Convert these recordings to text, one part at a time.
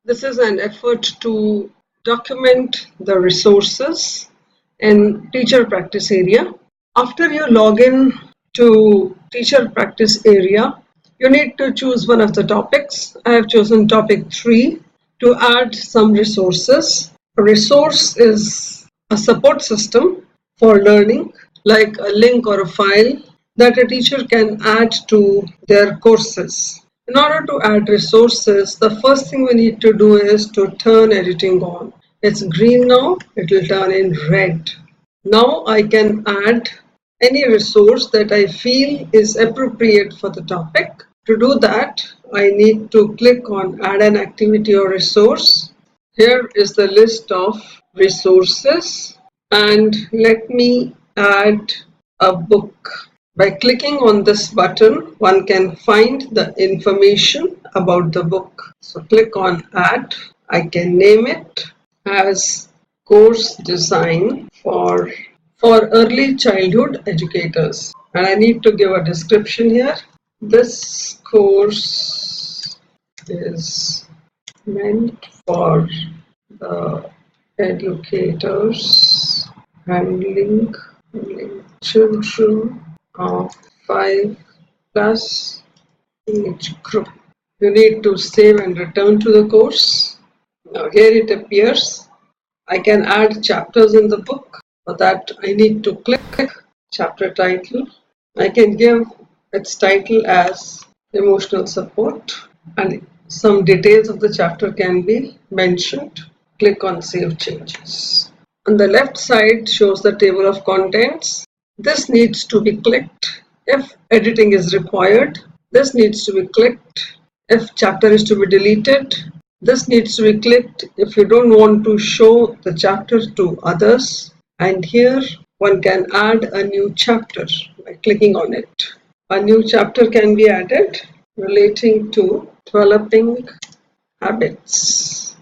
This is an effort to document the resources in teacher practice area. After you log in to teacher practice area, you need to choose one of the topics. I have chosen topic 3 to add some resources. A resource is a support system for learning, like a link or a file that a teacher can add to their courses. In order to add resources, the first thing we need to do is to turn editing on. It's green now, it will turn in red. Now I can add any resource that I feel is appropriate for the topic. To do that, I need to click on add an activity or resource. Here is the list of resources, and let me add a book. By clicking on this button, one can find the information about the book. So click on add. I can name it as course design for early childhood educators. And I need to give a description here. This course is meant for the educators handling children of 5 plus age group. You need to save and return to the course. Now here it appears. I can add chapters in the book. For that I need to click chapter title. I can give its title as emotional support, and some details of the chapter can be mentioned. Click on save changes. On the left side shows the table of contents. This needs to be clicked if editing is required. This needs to be clicked if chapter is to be deleted. This needs to be clicked if you don't want to show the chapter to others. And here one can add a new chapter by clicking on it. A new chapter can be added relating to developing habits.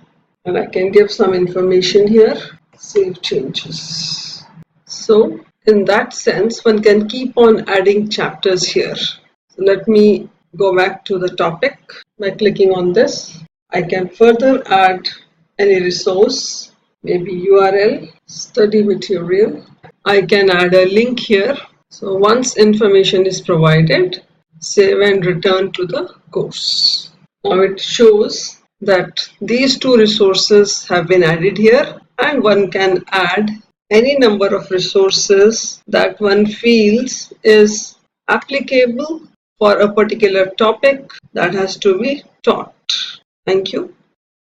And I can give some information here. Save changes. So in that sense, one can keep on adding chapters here. So let me go back to the topic by clicking on this. I can further add any resource, maybe URL, study material. I can add a link here. So once information is provided, save and return to the course. Now it shows that these two resources have been added here, and one can add any number of resources that one feels is applicable for a particular topic that has to be taught. Thank you.